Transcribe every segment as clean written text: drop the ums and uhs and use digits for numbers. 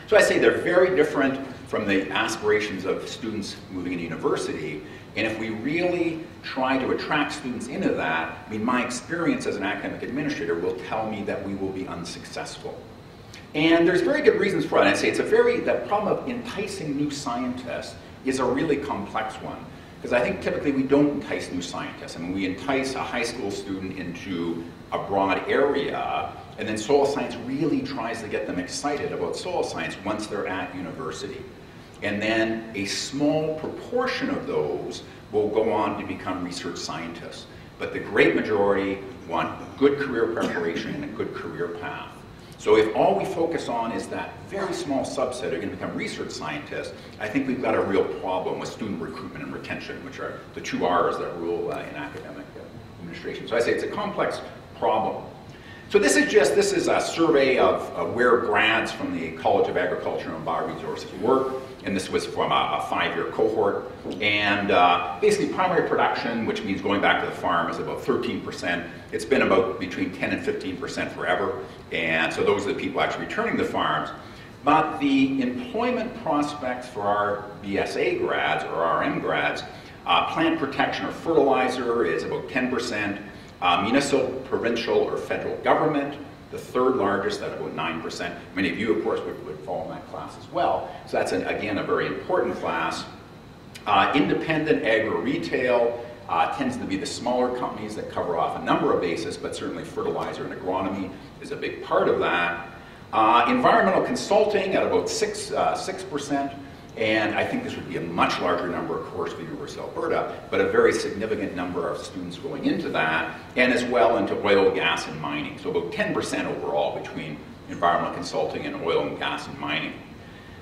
So I say they're very different from the aspirations of students moving into university. And if we really try to attract students into that, I mean, my experience as an academic administrator will tell me that we will be unsuccessful. And there's very good reasons for that. I'd say the problem of enticing new scientists is a really complex one. Because I think typically we don't entice new scientists. I mean, we entice a high school student into a broad area, and then soil science really tries to get them excited about soil science once they're at university. And then a small proportion of those will go on to become research scientists. But the great majority want good career preparation and a good career path. So if all we focus on is that very small subset are going to become research scientists, I think we've got a real problem with student recruitment and retention, which are the two R's that rule in academic administration. So I say it's a complex problem. So this is a survey of where grads from the College of Agriculture and Bioresources work. And this was from a 5-year cohort. And basically primary production, which means going back to the farm, is about 13%. It's been about between 10 and 15% forever. And so those are the people actually returning to farms. But the employment prospects for our BSA grads or RM grads, plant protection or fertilizer is about 10%. Municipal, provincial, or federal government, the third largest at about 9%. Many of you, of course, would fall in that class as well. So that's, again, a very important class. Independent agri-retail tends to be the smaller companies that cover off a number of bases, but certainly fertilizer and agronomy is a big part of that. Environmental consulting at about 6%. And I think this would be a much larger number, of course, for University of Alberta, but a very significant number of students going into that, and as well into oil, gas, and mining. So about 10% overall between environmental consulting and oil and gas and mining.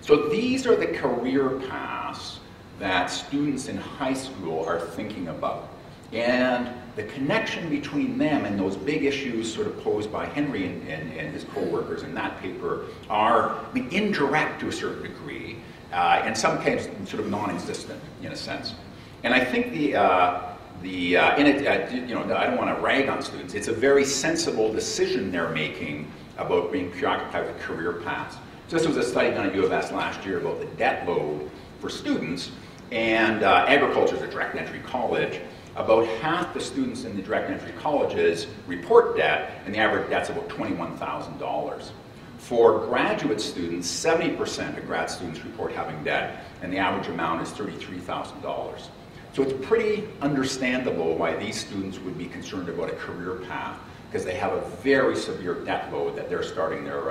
So these are the career paths that students in high school are thinking about. And the connection between them and those big issues sort of posed by Henry and his co-workers in that paper are indirect to a certain degree, and sometimes sort of non-existent in a sense. And I think I don't want to rag on students. It's a very sensible decision they're making about being preoccupied with career paths. So this was a study done at U of S last year about the debt load for students, and agriculture is a direct entry college. About half the students in the direct entry colleges report debt, and the average debt's about $21,000. For graduate students, 70% of grad students report having debt, and the average amount is $33,000. So it's pretty understandable why these students would be concerned about a career path, because they have a very severe debt load that they're starting their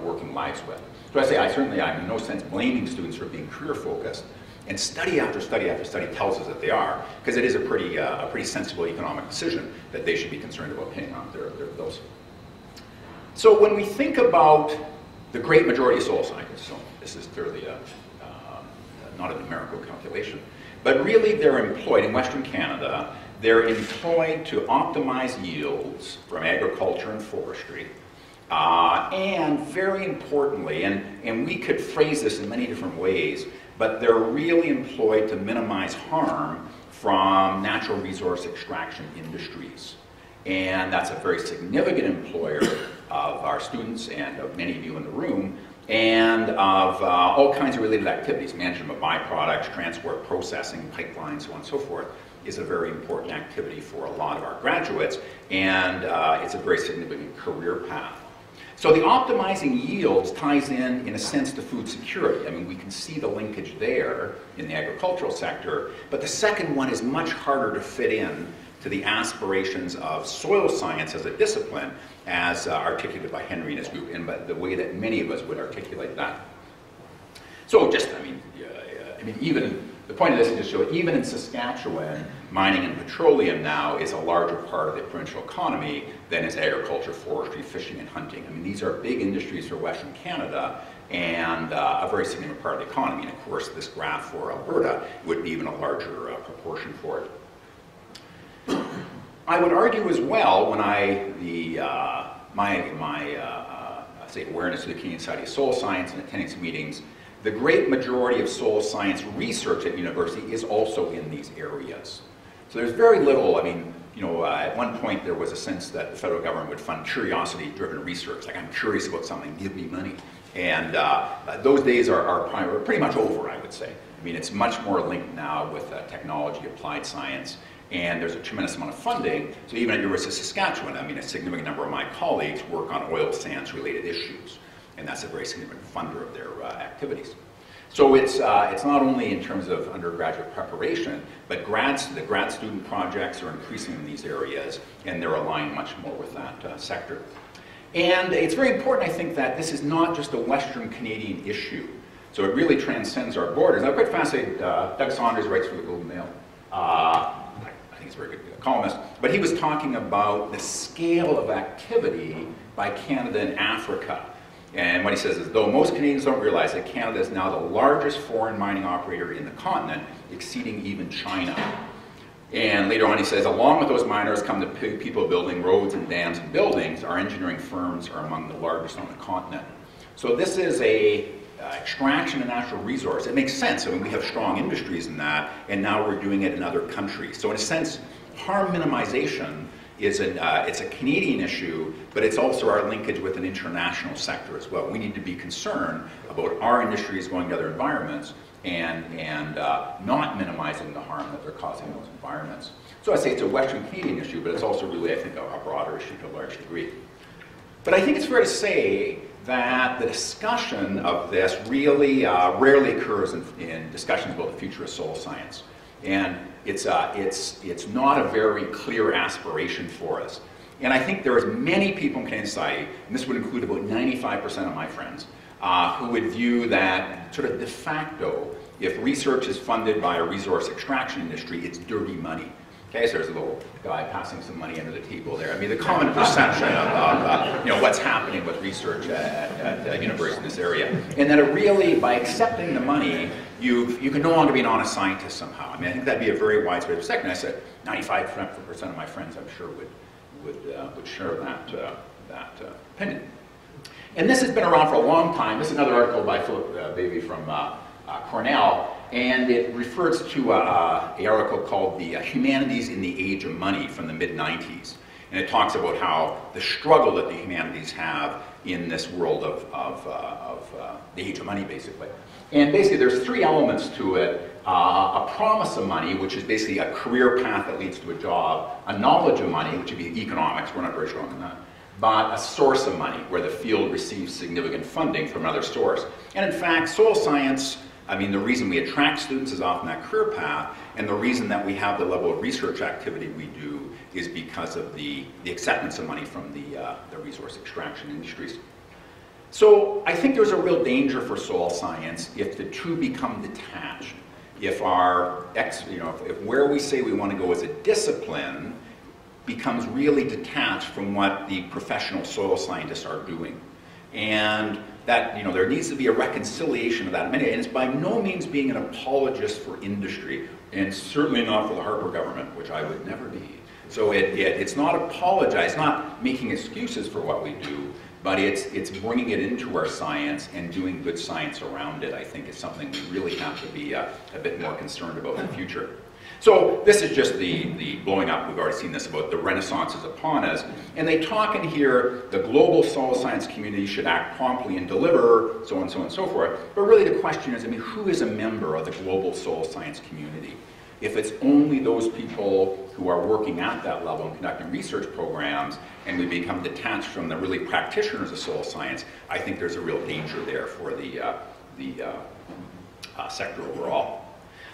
working lives with. So I'm in no sense blaming students for being career focused, and study after study after study tells us that they are, because it is a pretty sensible economic decision that they should be concerned about paying off their bills. So when we think about the great majority of soil scientists, so this is clearly not a numerical calculation, but really they're employed in Western Canada, they're employed to optimize yields from agriculture and forestry, and very importantly, and we could phrase this in many different ways, but they're really employed to minimize harm from natural resource extraction industries. And that's a very significant employer of our students and of many of you in the room, and of all kinds of related activities. Management of byproducts, transport, processing, pipelines, so on and so forth, is a very important activity for a lot of our graduates, and it's a very significant career path. So the optimizing yields ties in a sense, to food security. I mean, we can see the linkage there in the agricultural sector, but the second one is much harder to fit in to the aspirations of soil science as a discipline, as articulated by Henry and his group, and by the way that many of us would articulate that. So even the point of this is to show, even in Saskatchewan, mining and petroleum now is a larger part of the provincial economy than is agriculture, forestry, fishing, and hunting. I mean, these are big industries for Western Canada, and a very significant part of the economy. And of course, this graph for Alberta would be even a larger proportion for it. I would argue as well, when say awareness of the Canadian Society of Soil Science and attending some meetings, the great majority of soil science research at university is also in these areas. So there's very little, at one point there was a sense that the federal government would fund curiosity-driven research, like I'm curious about something, give me money. And those days are pretty much over, I would say. I mean, it's much more linked now with technology, applied science, and there's a tremendous amount of funding. So even at University of Saskatchewan, I mean, a significant number of my colleagues work on oil sands related issues, and that's a very significant funder of their activities. So it's not only in terms of undergraduate preparation, but the grad student projects are increasing in these areas, and they're aligned much more with that sector. And it's very important, I think, that this is not just a Western Canadian issue. So it really transcends our borders. And I'm quite fascinated, Doug Saunders writes for the Globe and Mail. I think he's a very good columnist. But he was talking about the scale of activity by Canada and Africa. And what he says is, though most Canadians don't realize that Canada is now the largest foreign mining operator in the continent, exceeding even China. And later on he says, along with those miners come the people building roads and dams and buildings. Our engineering firms are among the largest on the continent. So this is a extraction of natural resource. It makes sense. I mean, we have strong industries in that, and now we're doing it in other countries. So in a sense, harm minimization is it's a Canadian issue, but it's also our linkage with an international sector as well. We need to be concerned about our industries going to other environments and not minimizing the harm that they're causing in those environments. So I say it's a Western Canadian issue, but it's also really, I think, a broader issue to a large degree. But I think it's fair to say that the discussion of this really rarely occurs in discussions about the future of soil science. And it's not a very clear aspiration for us. And I think there is many people in Canadian society, and this would include about 95% of my friends, who would view that sort of de facto, if research is funded by a resource extraction industry, it's dirty money. Okay, so there's a little guy passing some money under the table there. I mean, the common perception of what's happening with research at universities in this area, and that it really, by accepting the money, you can no longer be an honest scientist somehow. I mean, I think that'd be a very widespread perception. I said 95% of my friends, I'm sure, would share that opinion. And this has been around for a long time. This is another article by Philip Beebe from Cornell. And it refers to an article called the Humanities in the Age of Money from the mid-90s. And it talks about how the struggle that the humanities have in this world of the age of money, basically. And basically there's three elements to it. A promise of money, which is basically a career path that leads to a job. A knowledge of money, which would be economics. We're not very strong in that. But a source of money, where the field receives significant funding from another source. And in fact, soil science, I mean, the reason we attract students is often that career path, and the reason that we have the level of research activity we do is because of the acceptance of money from the resource extraction industries. So I think there's a real danger for soil science if the two become detached. If if where we say we want to go as a discipline becomes really detached from what the professional soil scientists are doing. And that, there needs to be a reconciliation of that. And it's by no means being an apologist for industry, and certainly not for the Harper government, which I would never be. So it's not apologize, not making excuses for what we do, but it's bringing it into our science and doing good science around it. I think is something we really have to be a bit more concerned about in the future. So this is just the blowing up. We've already seen this about the Renaissance is upon us. And they talk in here, the global soil science community should act promptly and deliver, so on, so on, and so forth. But really the question is, I mean, who is a member of the global soil science community? If it's only those people who are working at that level and conducting research programs, and we become detached from the really practitioners of soil science, I think there's a real danger there for the sector overall.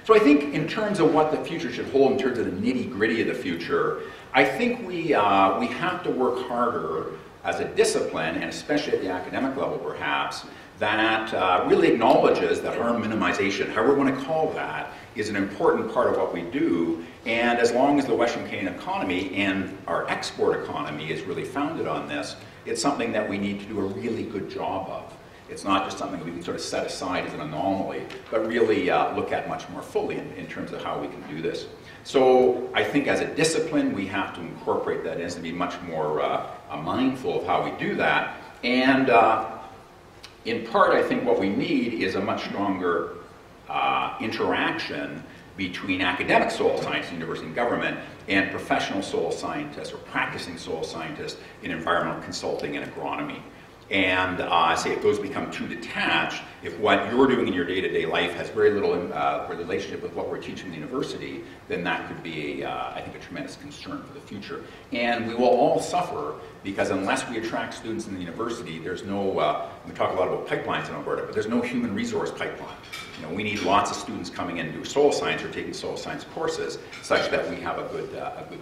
So I think in terms of what the future should hold, in terms of the nitty-gritty of the future, I think we have to work harder as a discipline, and especially at the academic level perhaps, that really acknowledges that harm minimization, however we want to call that, is an important part of what we do. And as long as the Western Canadian economy and our export economy is really founded on this, it's something that we need to do a really good job of. It's not just something that we can sort of set aside as an anomaly, but really look at much more fully in terms of how we can do this. So I think as a discipline, we have to incorporate that in, to be much more mindful of how we do that. And in part, I think what we need is a much stronger interaction between academic soil science, university and government, and professional soil scientists or practicing soil scientists in environmental consulting and agronomy. And say if those become too detached, if what you're doing in your day-to-day life has very little relationship with what we're teaching in the university, then that could be, I think, a tremendous concern for the future. And we will all suffer because unless we attract students in the university, there's no, we talk a lot about pipelines in Alberta, but there's no human resource pipeline. You know, we need lots of students coming in to do soil science or taking soil science courses such that we have a good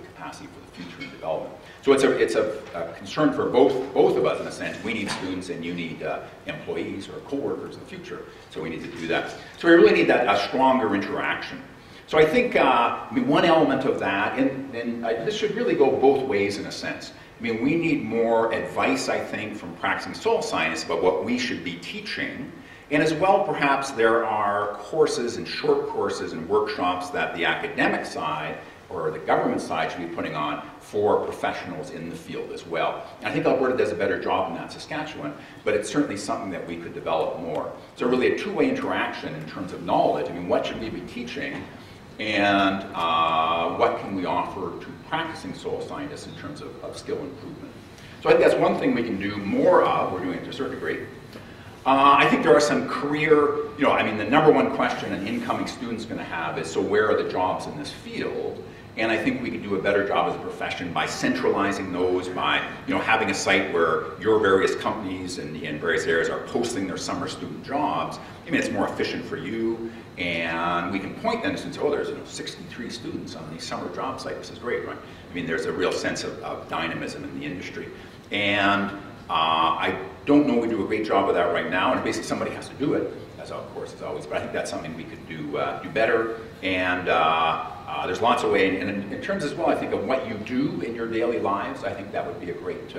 capacity for the future and development. So it's a concern for both of us in a sense. We need students and you need employees or co-workers in the future. So we need to do that. So we really need that stronger interaction. So I think I mean, one element of that, and this should really go both ways in a sense. I mean, we need more advice, I think, from practicing soil science about what we should be teaching. And as well, perhaps there are courses and short courses and workshops that the academic side or the government side should be putting on for professionals in the field as well. And I think Alberta does a better job in that, Saskatchewan, but it's certainly something that we could develop more. So really a two-way interaction in terms of knowledge. I mean, what should we be teaching? And what can we offer to practicing soil scientists in terms of skill improvement? So I think that's one thing we can do more of. We're doing it to a certain degree. I think there are some career, you know, I mean, the number one question an incoming student's going to have is, so where are the jobs in this field? And I think we could do a better job as a profession by centralizing those, by, you know, having a site where your various companies in various areas are posting their summer student jobs. I mean, it's more efficient for you, and we can point them and say, oh, there's 63 students on these summer job sites. This is great, right? I mean, there's a real sense of dynamism in the industry. And I don't know we do a great job of that right now, and basically somebody has to do it, as of course as always, but I think that's something we could do better, and there's lots of ways, and in terms as well, I think of what you do in your daily lives, I think that would be a great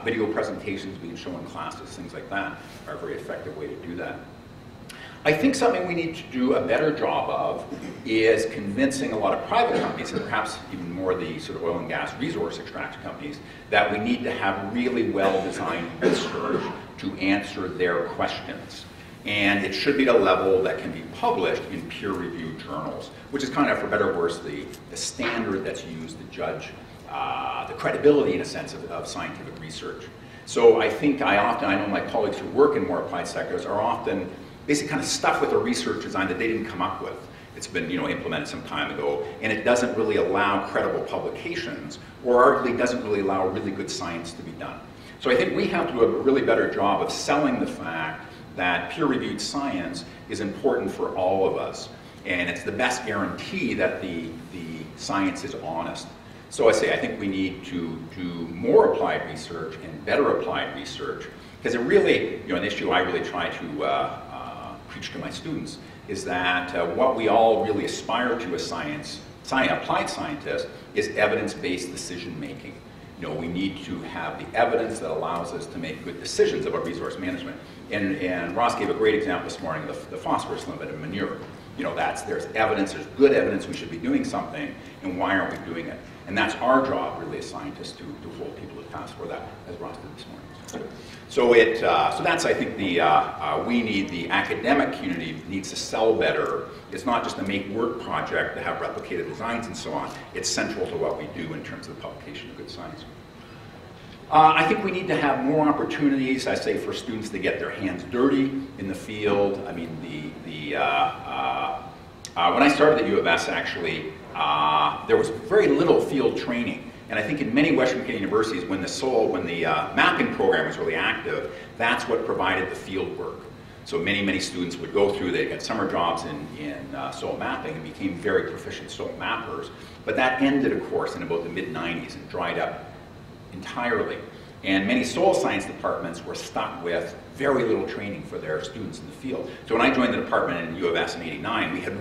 video presentations we can show in classes, things like that are a very effective way to do that. I think something we need to do a better job of is convincing a lot of private companies, and perhaps even more the sort of oil and gas resource extraction companies, that we need to have really well-designed research to answer their questions. And it should be at a level that can be published in peer-reviewed journals, which is kind of, for better or worse, the standard that's used to judge the credibility, in a sense, of scientific research. So I think I know my colleagues who work in more applied sectors are often basically kind of stuck with a research design that they didn't come up with. It's been, you know, implemented some time ago, and it doesn't really allow credible publications, or arguably doesn't really allow really good science to be done. So I think we have to do a really better job of selling the fact that peer-reviewed science is important for all of us, and it's the best guarantee that the science is honest. So I think we need to do more applied research and better applied research, because it really, you know, an issue I really try to preach to my students is that what we all really aspire to as applied scientists is evidence-based decision making. You know, we need to have the evidence that allows us to make good decisions about resource management. And Ross gave a great example this morning of the phosphorus limit in manure. You know, there's evidence, there's good evidence we should be doing something, and why aren't we doing it? And that's our job, really, as scientists, to hold people to task for that, as Ross did this morning. So that's, I think, we need, the academic community needs to sell better. It's not just a make work project to have replicated designs and so on. It's central to what we do in terms of the publication of good science. I think we need to have more opportunities, I say, for students to get their hands dirty in the field. I mean, when I started at U of S, actually, there was very little field training. And I think in many Western Canadian universities, when the mapping program was really active, that's what provided the field work. So many students would go through, they got summer jobs in soil mapping and became very proficient soil mappers. But that ended, of course, in about the mid-90s and dried up entirely. And many soil science departments were stuck with very little training for their students in the field. So when I joined the department in U of S in '89, we had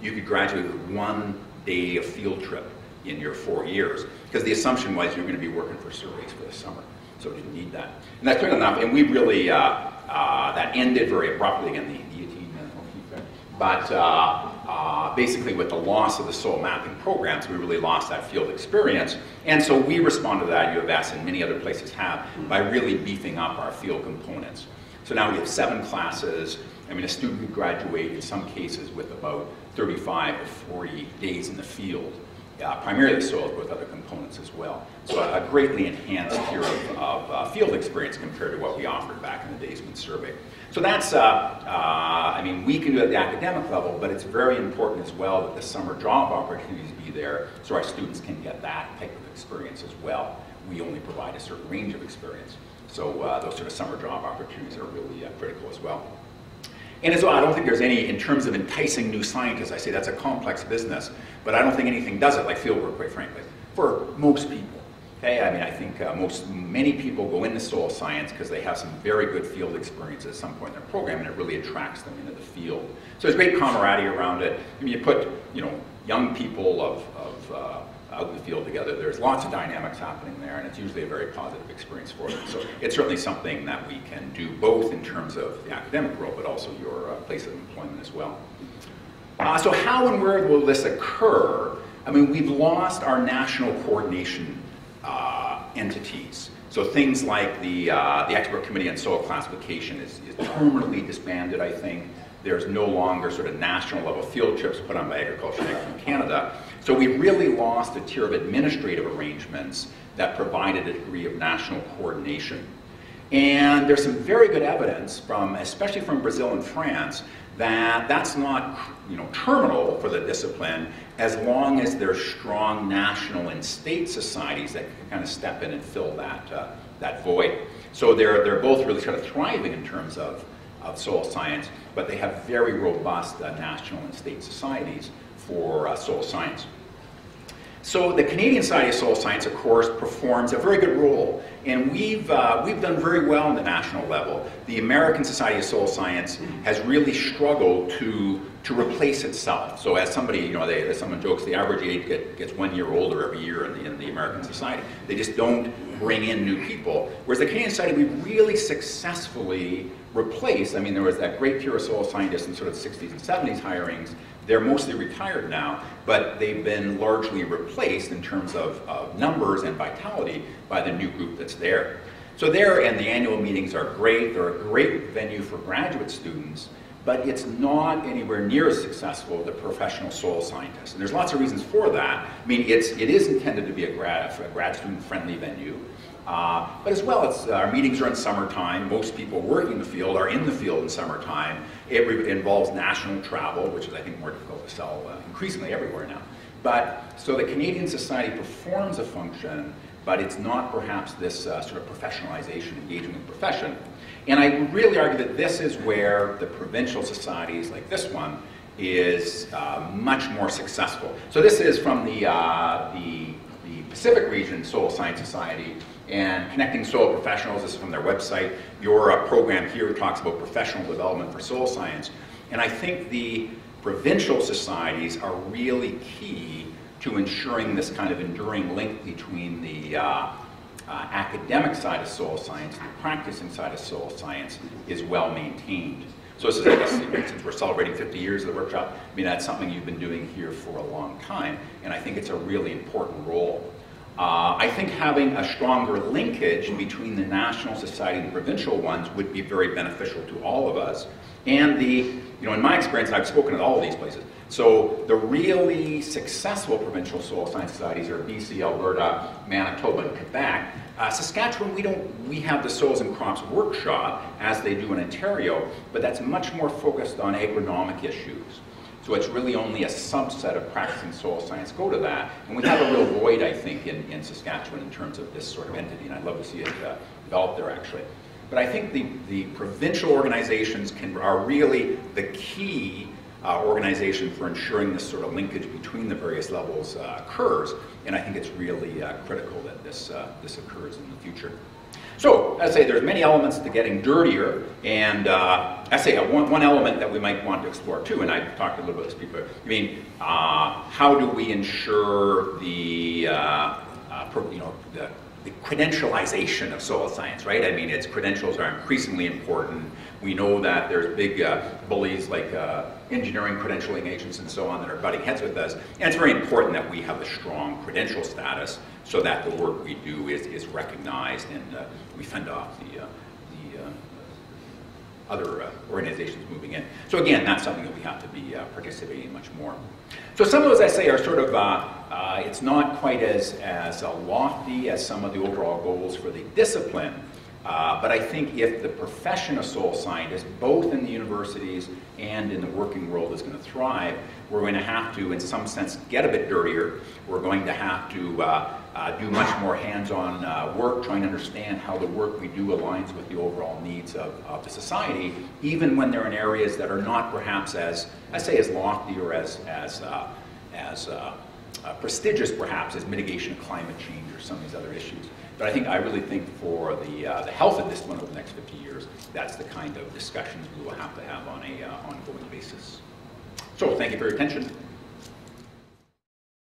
you could graduate with 1 day of field trip in your 4 years, because the assumption was you're going to be working for surveys for the summer, so we didn't need that. And that's good enough, and we really, that ended very abruptly, again, the guillotine, but basically with the loss of the soil mapping programs, we really lost that field experience, and so we responded to that at U of S, and many other places have, by really beefing up our field components. So now we have 7 classes. I mean, a student could graduate in some cases with about 35 or 40 days in the field. primarily soils, but with other components as well. So a greatly enhanced tier of field experience compared to what we offered back in the days when surveyed. So that's, I mean, we can do it at the academic level, but it's very important as well that the summer job opportunities be there so our students can get that type of experience as well. We only provide a certain range of experience. So those sort of summer job opportunities are really critical as well. And as well, I don't think there's any, in terms of enticing new scientists, I say that's a complex business, but I don't think anything does it like fieldwork, quite frankly, for most people. Okay, I mean, I think many people go into soil science because they have some very good field experience at some point in their program, and it really attracts them into the field. So there's great camaraderie around it. I mean, you put, you know, young people out in the field together, there's lots of dynamics happening there, and it's usually a very positive experience for them. So it's certainly something that we can do both in terms of the academic world, but also your place of employment as well. So how and where will this occur? I mean, we've lost our national coordination entities. So things like the Expert Committee on Soil Classification is permanently disbanded, I think. There's no longer sort of national level field trips put on by Agriculture in Canada. So we really lost a tier of administrative arrangements that provided a degree of national coordination. And there's some very good evidence from, especially from Brazil and France, that that's not, you know, terminal for the discipline as long as there's strong national and state societies that can kind of step in and fill that void. So they're both really sort of thriving in terms of soil science, but they have very robust national and state societies for soil science. So the Canadian Society of Soil Science, of course, performs a very good role, and we've done very well on the national level. The American Society of Soil Science has really struggled to replace itself. So as somebody, you know, as someone jokes, the average age gets 1 year older every year in the American Society. They just don't bring in new people. Whereas the Canadian Society, we really successfully replaced. I mean, there was that great tier of soil scientists in sort of the 60s and 70s hirings. They're mostly retired now, but they've been largely replaced in terms of numbers and vitality by the new group that's there. So there, and the annual meetings are great. They're a great venue for graduate students, but it's not anywhere near as successful as the professional soil scientists. And there's lots of reasons for that. I mean, it is intended to be a grad student-friendly venue. But as well, our meetings are in summertime. Most people working in the field are in the field in summertime. It involves national travel, which is, I think, more difficult to sell increasingly everywhere now. But so the Canadian Society performs a function, but it's not perhaps this sort of professionalization, engagement in the profession. And I really argue that this is where the provincial societies, like this one, is much more successful. So this is from the Pacific Region Soil Science Society, and Connecting Soil Professionals. This is from their website. Your program here talks about professional development for soil science. And I think the provincial societies are really key to ensuring this kind of enduring link between the academic side of soil science and the practicing side of soil science is well maintained. So this is, I guess, since we're celebrating 50 years of the workshop, I mean, that's something you've been doing here for a long time, and I think it's a really important role. I think having a stronger linkage between the National Society and the provincial ones would be very beneficial to all of us. And in my experience, I've spoken at all of these places, so the really successful provincial soil science societies are BC, Alberta, Manitoba, and Quebec. Saskatchewan, we have the Soils and Crops Workshop, as they do in Ontario, but that's much more focused on agronomic issues. So it's really only a subset of practicing soil science go to that. And we have a real void, I think, in Saskatchewan in terms of this sort of entity, and I'd love to see it develop there, actually. But I think the provincial organizations are really the key organization for ensuring this sort of linkage between the various levels occurs, and I think it's really critical that this occurs in the future. So, as I say, there's many elements to getting dirtier, and I say one element that we might want to explore too, and I've talked a little bit about this before. I mean, how do we ensure the credentialization of soil science, right? I mean, its credentials are increasingly important. We know that there's big bullies like engineering credentialing agents and so on that are butting heads with us. And it's very important that we have a strong credential status so that the work we do is recognized and we fend off other organizations moving in. So again, that's something that we have to be participating in much more. So some of those, I say, are sort of, it's not quite as lofty as some of the overall goals for the discipline, but I think if the profession of soil scientists, both in the universities and in the working world, is going to thrive, we're going to have to, in some sense, get a bit dirtier. We're going to have to do much more hands-on work, trying to understand how the work we do aligns with the overall needs of the society, even when they're in areas that are not perhaps as, I say, as lofty or as prestigious perhaps as mitigation of climate change or some of these other issues. But I really think for the health of discipline over the next 50 years, that's the kind of discussions we will have to have on an ongoing basis. So thank you for your attention.